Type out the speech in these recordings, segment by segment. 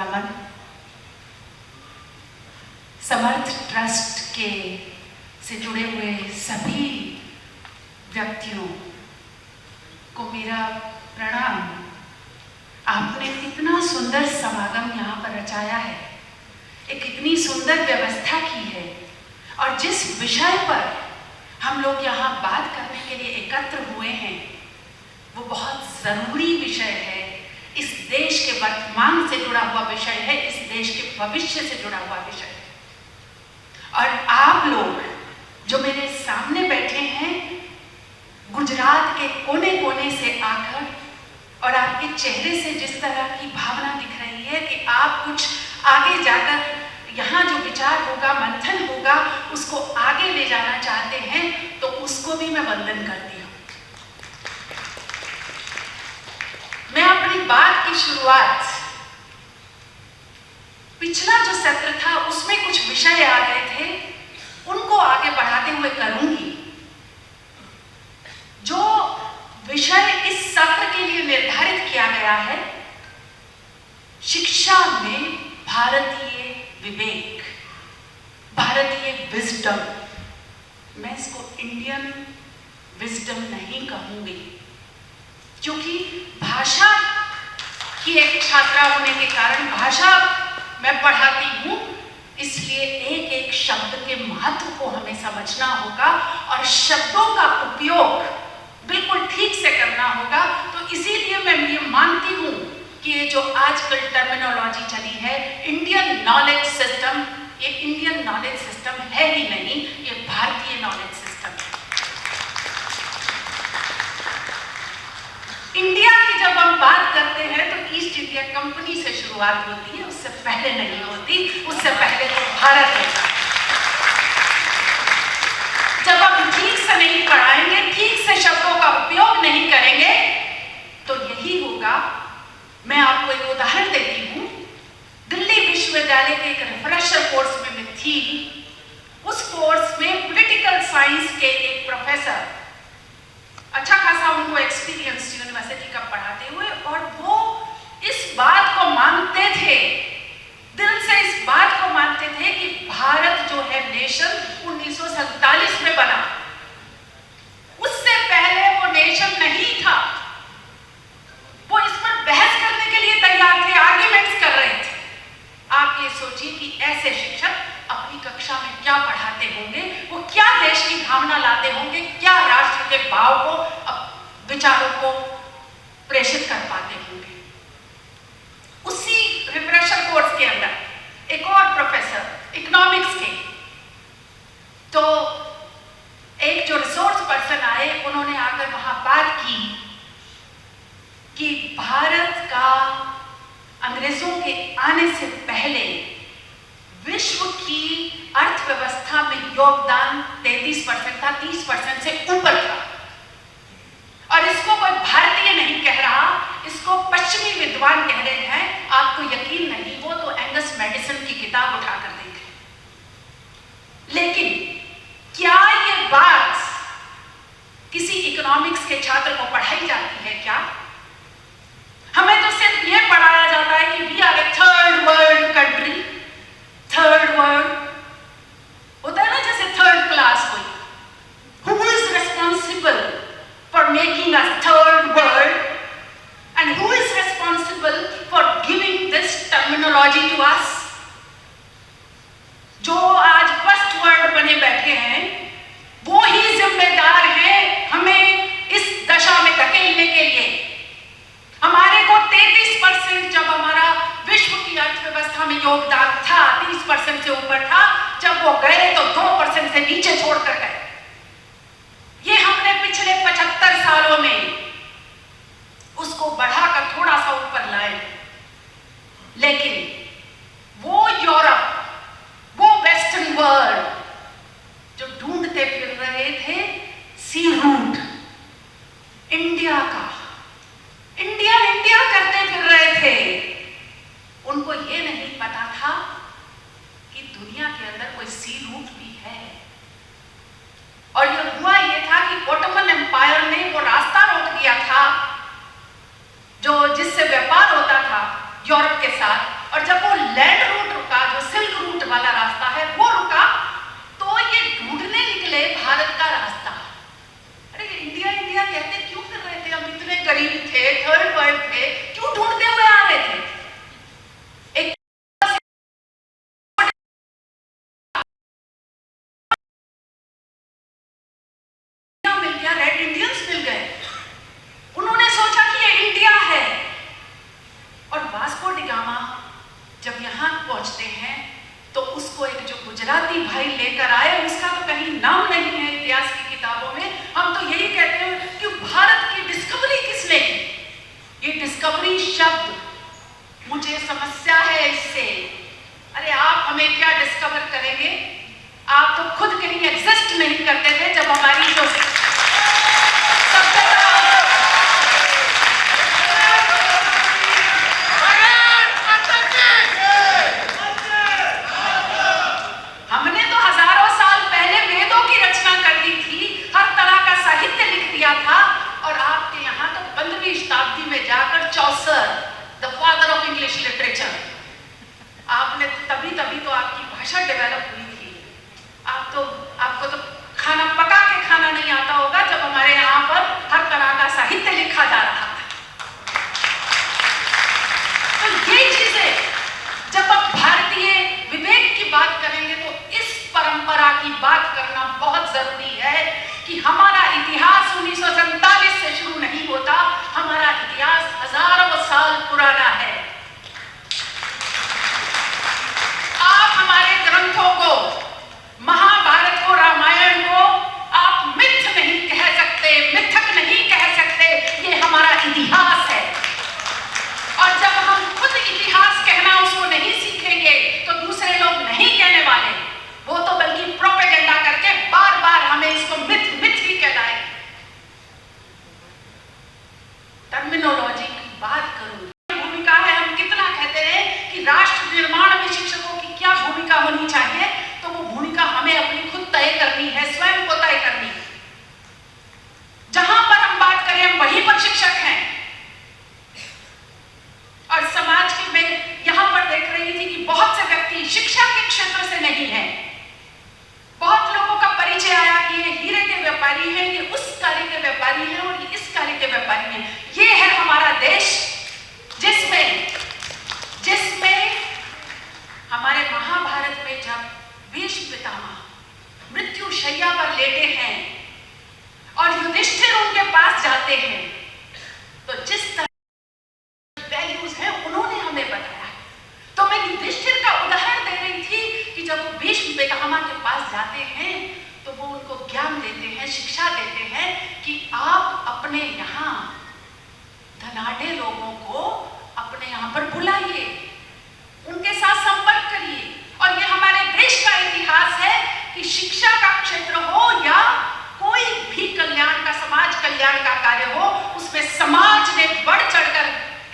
नमन। समर्थ trust के से जुड़े हुए सभी व्यक्तियों को मेरा प्रणाम। आपने कितना सुंदर समागम यहाँ पर रचाया है, एक इतनी सुंदर व्यवस्था की है, और जिस विषय पर हम लोग यहाँ बात करने के लिए एकत्र हुए हैं वो बहुत ज़रूरी विषय है। इस देश के वर्तमान से जुड़ा हुआ विषय है, इस देश के भविष्य से जुड़ा हुआ विषय है। और आप लोग जो मेरे सामने बैठे हैं, गुजरात के कोने कोने से आकर, और आपके चेहरे से जिस तरह की भावना दिख रही है कि आप कुछ आगे जाकर यहाँ जो विचार होगा, मंथन होगा, उसको आगे ले जाना चाहते हैं, तो उसको भी मैं वंदन करती हूँ। मैं अपनी बात की शुरुआत, पिछला जो सत्र था उसमें कुछ विषय आ गए थे, उनको आगे बढ़ाते हुए करूंगी। जो विषय इस सत्र के लिए निर्धारित किया गया है, शिक्षा में भारतीय विवेक, भारतीय विजडम। मैं इसको इंडियन विजडम नहीं कहूंगी, क्योंकि भाषा की एक छात्रा होने के कारण भाषा मैं पढ़ाती हूँ, इसलिए एक एक शब्द के महत्व को हमें समझना होगा और शब्दों का उपयोग बिल्कुल ठीक से करना होगा। तो इसीलिए मैं ये मानती हूँ कि ये जो आजकल टर्मिनोलॉजी चली है, इंडियन नॉलेज सिस्टम, ये इंडियन नॉलेज सिस्टम है ही नहीं, ये भारतीय नॉलेज सिस्टम है। इंडिया की जब हम बात करते हैं तो ईस्ट इंडिया कंपनी से शुरुआत होती है, उससे पहले नहीं होती, उससे पहले तो भारत होता है। जब हम ठीक से नहीं पढ़ाएंगे, ठीक से शब्दों का उपयोग नहीं करेंगे, तो यही होगा। मैं आपको एक उदाहरण देती हूँ। दिल्ली विश्वविद्यालय के एक रिफ्रेशर कोर्स में मैं थी। उस कोर्स में पॉलिटिकल साइंस के एक प्रोफेसर, अच्छा खासा उनको एक्सपीरियंस यूनिवर्सिटी का पढ़ाते हुए, और वो इस बात को मानते थे, दिल से इस बात को मानते थे कि भारत जो है नेशन 1947 में बना, उससे पहले वो नेशन नहीं था। वो इस पर बहस करने के लिए तैयार थे, आर्ग्यूमेंट्स कर रहे थे। आप ये सोचिए कि ऐसे शिक्षक अपनी कक्षा में क्या पढ़ाते होंगे, वो क्या देश की भावना लाते होंगे, क्या राष्ट्र के भाव को, विचारों को प्रेषित कर पाते होंगे। उसी रिफ्रेशर कोर्स के अंदर एक और प्रोफेसर इकोनॉमिक्स के, तो एक जो रिसोर्स पर्सन आए, उन्होंने आकर वहां बात की कि भारत का अंग्रेजों के आने से पहले विश्व की अर्थव्यवस्था में योगदान 33% था, 30% से ऊपर था। और इसको कोई भारतीय नहीं कह रहा, इसको पश्चिमी विद्वान कह रहे हैं। आपको यकीन नहीं हो तो एंगस मेडिसन की किताब उठाकर देखें। लेकिन क्या ये बात किसी इकोनॉमिक्स के छात्र को पढ़ाई जाती है क्या? हमें तो सिर्फ ये पढ़ाया जाता है कि we are a third world country. Third world होता है ना, जैसे थर्ड क्लास कोई। Who is responsible for making us third world and who is responsible for giving this terminology to us? जो आज फर्स्ट वर्ल्ड बने बैठे हैं, वो ही जिम्मेदार हैं हमें इस दशा में धकेलने के लिए। हमारे को 33% जब हमारा विश्व की अर्थव्यवस्था में योगदान था, 30% से ऊपर था, जब वो गए तो 2% से नीचे छोड़कर गए। ये हमने पिछले 75 सालों में उसको बढ़ाकर थोड़ा सा ऊपर लाए। लेकिन वो यूरोप, वो वेस्टर्न वर्ल्ड जो ढूंढते फिर रहे थे सी रूट इंडिया का, इंडिया इंडिया करते फिर रहे थे, उनको ये नहीं पता था कि दुनिया के अंदर कोई सी रूट भी है। और ये हुआ ये था कि ओटोमन एम्पायर ने वो रास्ता रोक दिया था जो जिससे व्यापार होता था यूरोप के साथ, और जब वो लैंड रूट रुका, जो सिल्क रूट वाला रास्ता है वो रुका, तो ये ढूंढने निकले भारत का रास्ता। अरे इंडिया इंडिया कहते क्यों कर रहे थे? हम इतने गरीब थे, थर्ड वर्ल्ड थे, क्यों ढूंढते हुए आ रहे थे? एक मिल गया, रेड इंडियंस मिल गए। उन्होंने सोचा कि ये इंडिया है। और वास्को डी गामा जब यहाँ पहुंचते हैं तो उसको एक जो गुजराती भाई लेकर आए, उसका तो कहीं नाम नहीं है इतिहास की किताबों में। हम तो यही कहते हैं कि भारत की डिस्कवरी किसने की? ये डिस्कवरी शब्द मुझे समस्या है इससे। अरे आप हमें क्या डिस्कवर करेंगे? आप तो खुद कहीं एग्जिस्ट नहीं करते थे जब हमारी जो हमने तो हजारों साल पहले वेदों की रचना कर दी थी, हर तरह का साहित्य लिख दिया था। और आपके यहाँ तो 15वीं शताब्दी में जाकर Chaucer, the father of English literature, आपने तभी तो आपकी भाषा डेवलप हुई थी। आपको तो खाना पका के खाना नहीं आता होगा जब हमारे यहाँ पर हर तरह का साहित्य लिखा जा रहा था। तो ये चीजें, जब आप भारतीय विवेक की बात करेंगे तो इस परंपरा की बात करना बहुत जरूरी है कि हमारा इतिहास 1947 से शुरू नहीं होता, हमारा इतिहास हजारों साल पुराना है। आप हमारे ग्रंथों को, महाभारत को, रामायण को आप मिथ नहीं कह सकते, मिथक नहीं कह सकते, ये हमारा इतिहास है। और जब हम खुद इतिहास कहना उसको नहीं सीखेंगे तो दूसरे लोग नहीं कहने वाले, वो तो बल्कि प्रोपेगेंडा करके बार बार हमें इसको मिथ मिथ ही कहलाए। टर्मिनोलॉजी की बात करूं, भूमिका है। हम कितना कहते हैं कि राष्ट्र निर्माण में शिक्षकों की क्या भूमिका होनी चाहिए, तो वो भूमिका हमें अपनी खुद तय करनी है, स्वयं को तय करनी है। जहां पर हम बात करें हम वहीं पर शिक्षक हैं। और समाज के मैं यहां पर देख रही थी कि बहुत से व्यक्ति शिक्षा के क्षेत्र से नहीं है। बहुत लोगों का परिचय आया कि ये हीरे के व्यापारी हैं, ये उस कार्य के व्यापारी हैं और ये इस कार्य के व्यापारी हैं। ये है हमारा देश जिसमें हमारे महाभारत में जब भीष्म पितामह मृत्यु शैया पर लेटे हैं और युधिष्ठिर उनके पास जाते हैं, तो जिस तरह वैल्यूज हैं उन्होंने हमें बताया। तो मैं युधिष्ठिर का उदाहरण दे रही थी कि जब वो भीष्म पितामह के पास जाते हैं तो वो उनको ज्ञान देते हैं, शिक्षा देते हैं कि आप अपने यहाँ धनाढ़े लोगों को अपने यहाँ पर बुलाइए, उनके साथ संपर्क करिए। और ये हमारे देश का इतिहास है कि शिक्षा का क्षेत्र हो या कोई भी कल्याण का, समाज कल्याण का कार्य हो, उसमें समाज ने बढ़ चढ़कर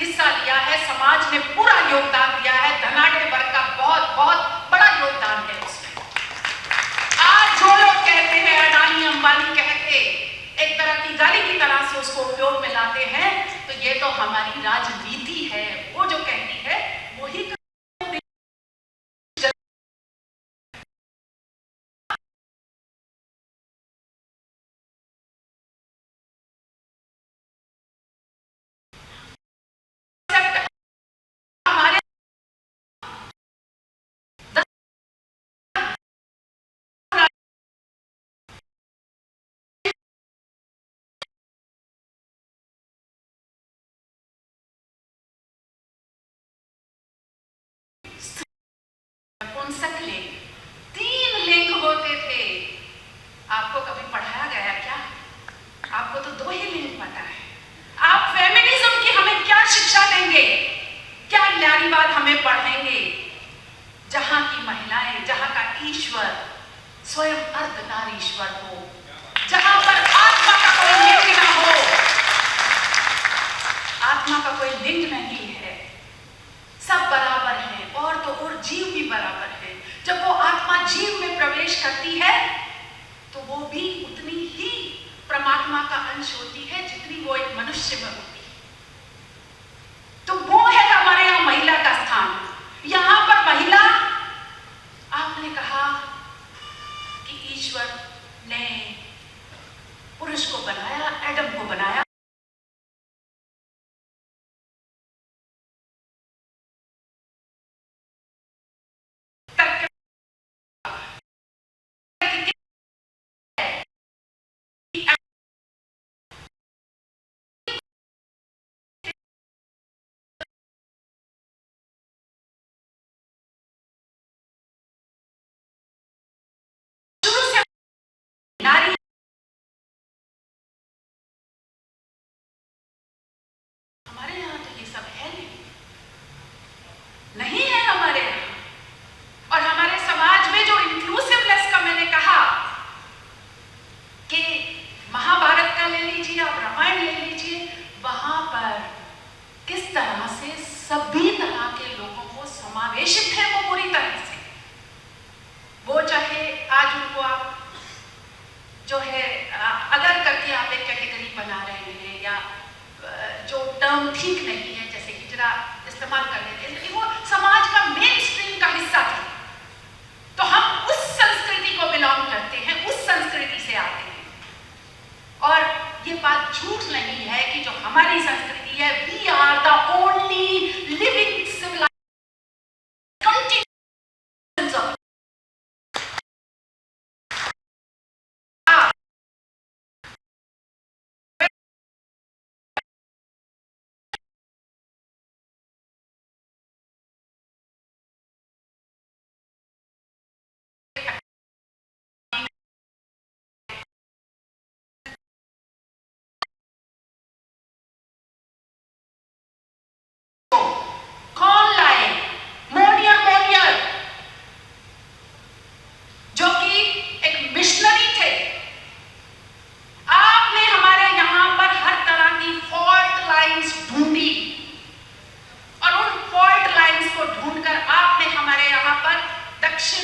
हिस्सा लिया है, समाज ने पूरा योगदान दिया है। धनाढ़े वर्ग का बहुत बहुत बड़ा योगदान है उसमें। आज जो लोग कहते हैं, अडानी अंबानी कहते एक तरह की गाली की तरह से उसको उपयोग में लाते हैं, तो ये तो हमारी राजनीति है। वो जो कहती है वही लिंग, 3 लिंग होते थे। आपको कभी पढ़ाया गया क्या? आपको तो 2 ही लिंग पता है। आप फेमिनिज्म की हमें क्या शिक्षा देंगे? क्या नारीवाद हमें पढ़ाएंगे? जहां की महिलाएं, जहां का ईश्वर स्वयं अर्धनारीश्वर हो, जहां पर आत्मा का कोई लिंग ना हो, आत्मा का कोई लिंग नहीं है, सब बराबर हैं, और तो और जीव भी बराबर है। जब वो आत्मा जीव में प्रवेश करती है तो वो भी उतनी ही परमात्मा का अंश होती है जितनी वो एक मनुष्य में होती है। तो वो है हमारे यहाँ महिला का स्थान।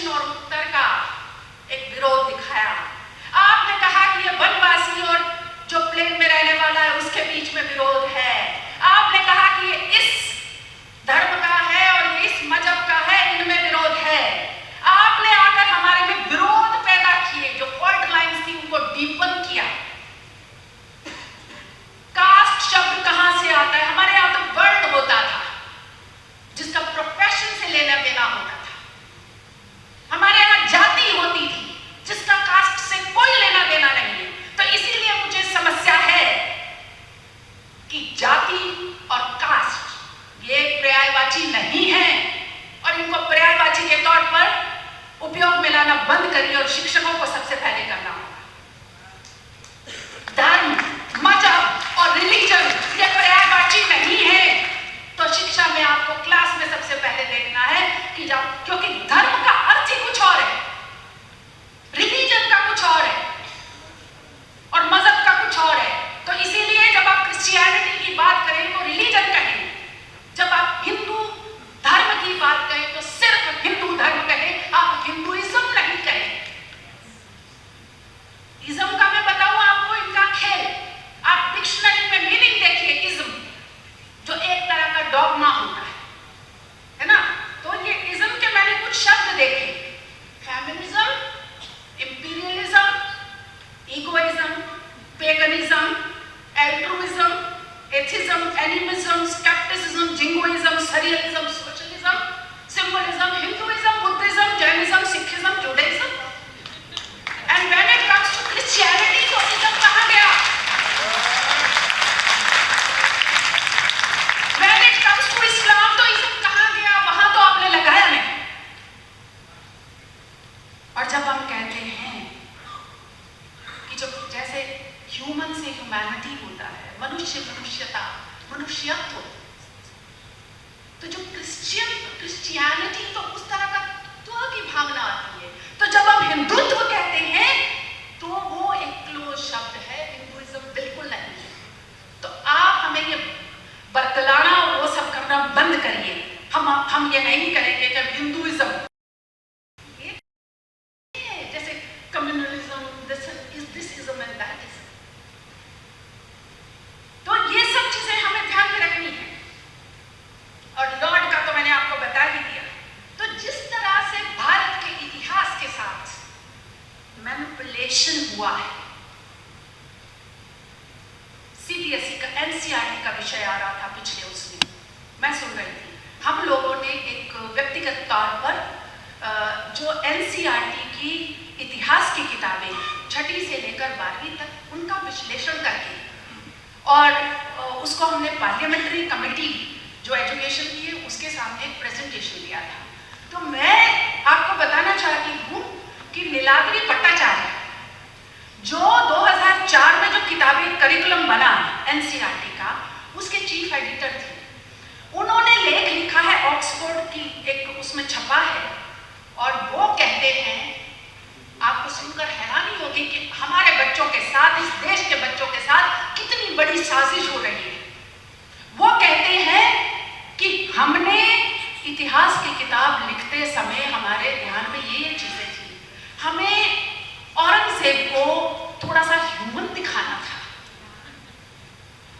दक्षिण और उत्तर का एक विरोध दिखाया। आपने कहा कि ये वनवासी और जो प्लेन में रहने वाला है उसके बीच में विरोध है। आपने कहा कि ये इस धर्म का है और ये इस मजहब का है, इनमें विरोध है। आपने आकर हमारे में विरोध पैदा किए, जो फॉल्ट लाइंस थी उनको डीपन किया। कास्ट शब्द कहां से आता है? हमारे यहां तो वर्ल्ड होता था जिसका प्रोफेशन से लेना देना होता था। हमारे यहां जाति होती थी जिसका कास्ट से कोई लेना देना नहीं है। तो इसीलिए मुझे समस्या है कि जाति और कास्ट ये पर्यायवाची नहीं है और इनको पर्यायवाची के तौर पर उपयोग में लाना बंद करिए और शिक्षकों को सबसे पहले करना होगा। धर्म, मजहब और रिलीजन ये पर्यायवाची नहीं है। तो शिक्षा में आपको क्लास में सबसे पहले देखना है कि जब, क्योंकि धर्म का अर्थ ही कुछ और है, रिलीजन का कुछ और है और मजहब का कुछ और है। तो इसीलिए जब आप क्रिश्चियनिटी की बात करें तो रिलीजन कहें, जब आप हिंदू धर्म की बात करें तो सिर्फ हिंदू धर्म कहें, आप हिंदुइज्म नहीं कहें। इज्म का मैं बताऊं आपको इनका खेल। आप डिक्शनरी में मीनिंग देखिए इज्म, जो एक तरह का डॉगमा होता है ना। तो ये इज्म के मैंने कुछ शब्द देखे, feminism, imperialism, egoism, paganism, altruism, atheism, animism, scepticism, jingoism, surrealism, socialism, symbolism, Hinduism, Buddhism, Jainism, Sikhism, Judaism. And when it comes to Christianity तो इज्म कहां गया? व्हेन इट कम्स टू इस्लाम तो इज्म कहां गया? वहां तो आपने लगाया नहीं। और जब हम कहते हैं कि जो जैसे ह्यूमन से ह्यूमैनिटी होता है, मनुष्य मनुष्यता, मनुष्यत्व, तो जो क्रिश्चियनिटी तो उस तरह का तत्व की भावना आती है। तो जब हम हिंदुत्व कहते हैं तो वो एक क्लोज शब्द है, हिंदुइज्म बिल्कुल नहीं है। तो आप हमें ये बरतलाना और वो सब करना बंद करिए। हम ये नहीं करेंगे कि हिंदुइज्म जैसे communalism, this ism and that ism. तो ये सब चीजें हमें ध्यान में रखनी है। और लॉर्ड का तो मैंने आपको बता ही दिया। तो जिस तरह से भारत के इतिहास के साथ मैनिपुलेशन हुआ है, सीबीएसई का एनसीईआरटी का विषय आ रहा था पिछले उस दिन, मैं सुन रही थी। हम लोगों ने एक व्यक्तिगत तौर पर जो एनसीईआरटी की इतिहास की किताबें 6ठी से लेकर 12वीं तक उनका विश्लेषण करके और उसको हमने पार्लियामेंट्री कमेटी जो एजुकेशन की है उसके सामने एक प्रेजेंटेशन दिया था। तो मैं आपको बताना चाहती हूँ कि नीलाद्री भट्टाचार्य जो 2004 में जो किताबी करिकुलम बना एनसीईआरटी का, उसके चीफ एडिटर थे। उन्होंने लेख लिखा है, ऑक्सफोर्ड की एक उसमें छपा है, और वो कहते हैं, आपको सुनकर हैरानी होगी कि हमारे बच्चों के साथ, इस देश के बच्चों के साथ कितनी बड़ी साजिश हो रही है। वो कहते हैं कि हमने इतिहास की किताब लिखते समय हमारे ध्यान में ये चीजें थी, हमें औरंगजेब को थोड़ा सा ह्यूमन दिखाना था,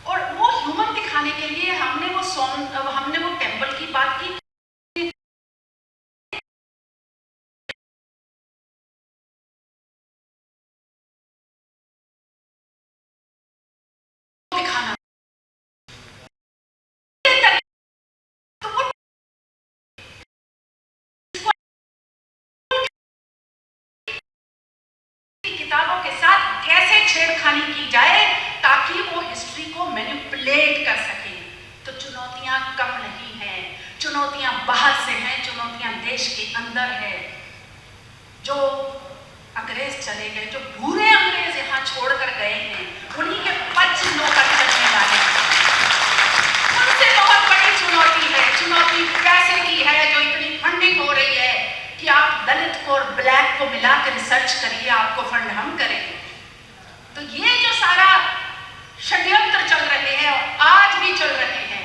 और वो ह्यूमन दिखाने के लिए हमने वो टेम्पल की बात की, दिखाना किताबों के साथ कैसे छेड़खानी की जाए ताकि वो हिस्ट्री को मैनिपुलेट कर सके। तो चुनौतियां कम नहीं हैं, चुनौतियां बाहर से हैं, चुनौतियां देश के अंदर है। जो अंग्रेज चले गए, जो बुरे अंग्रेज यहाँ छोड़कर गए हैं, उन्हीं के पद चिन्हों पर चलने वाले उनसे बहुत बड़ी चुनौती है। चुनौती पैसे की है, जो इतनी फंडिंग हो रही है कि आप दलित को और ब्लैक को मिलाकर रिसर्च करिए, आपको फंड हम करेंगे। तो ये जो सारा षड्यंत्र चल रहे हैं और आज भी चल रहे हैं।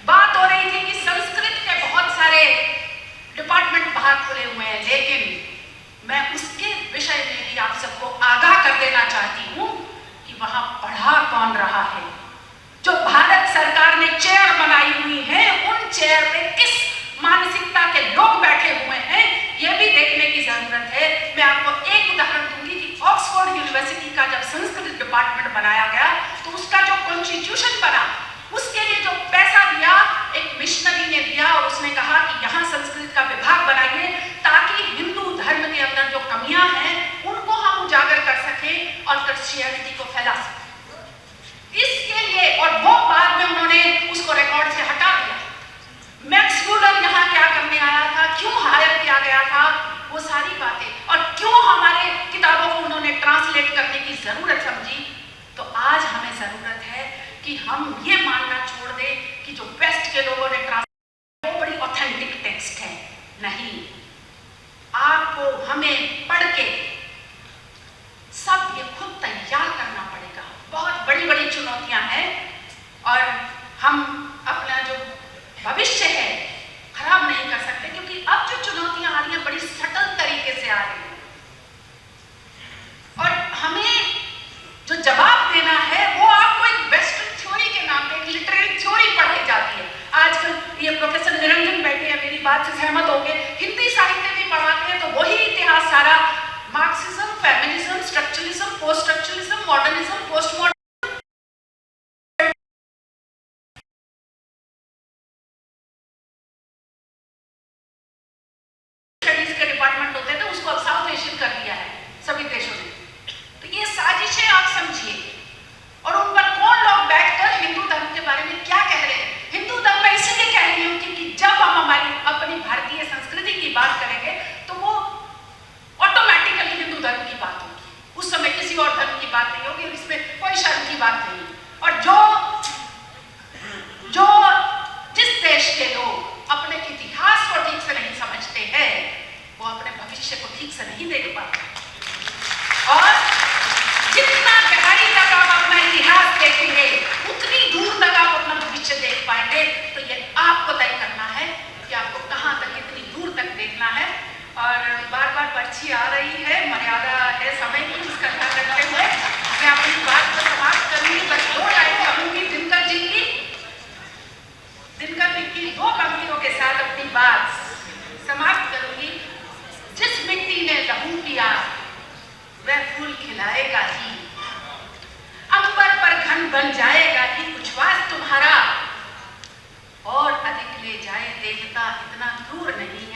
बात हो रही थी कि संस्कृत के बहुत सारे डिपार्टमेंट बाहर खुले हुए हैं, लेकिन हमें पढ़ के सब ये खुद तैयार करना पड़ेगा। बहुत बड़ी बड़ी चुनौतियां हैं और हम अपना जो भविष्य है खराब नहीं कर सकते, क्योंकि अब जो चुनौतियां आ रही हैं बड़ी सटल तरीके से आ रही हैं और हमें जो जवाब देना है वो आपको एक वेस्टर्न थ्योरी के नाम पे, एक लिटरेरी थ्योरी पढ़ाई जाती है। आजकल ये प्रोफेसर निरंजन बैठे हैं, मेरी बात से सहमत होंगे, हिंदी साहित्य भी पढ़ाते हैं तो वही इतिहास सारा Marxism, feminism, structuralism, post structuralism, modernism, post modern studies के डिपार्टमेंट होते थे, उसको अब साउथ एशियन कर दिया है सभी देशों ने। तो ये साजिशें आप समझिए और उन पर कौन लोग बैठकर हिंदू धर्म के बारे में क्या कह रहे हैं। हिंदू धर्म मैं इसीलिए कह रही हूँ कि जब हम हमारी अपनी भारतीय संस्कृति की बात करेंगे तो वो ऑटोमेटिकली हिंदू धर्म की बात होगी, उस समय किसी और धर्म की बात नहीं होगी और इसमें कोई शर्म की बात नहीं। और जो जिस देश के लोग अपने इतिहास को ठीक से नहीं समझते हैं वो अपने भविष्य को ठीक से नहीं देख पाते, और जितना गहराई तक आप अपना इतिहास देखेंगे उतनी दूर तक आप अपना भविष्य देख पाएंगे। तो ये आपको तय करना है कि आपको कहां तक, इतनी दूर तक देखना है। और बार बार पर्ची आ रही है, मर्यादा है समय की, जिसका ध्यान रखते हुए मैं अपनी बात को समाप्त करूंगी। बस 2 लाइन कहूंगी दिनकर जी की, दिनकर जी की 2 पंक्तियों के साथ अपनी बात समाप्त करूंगी। जिस मिट्टी ने लहू पिया वह फूल खिलाएगा ही, अंबर पर घन बन जाएगा ही कुछवास तुम्हारा, और अधिक ले जाए देवता इतना क्रूर नहीं है।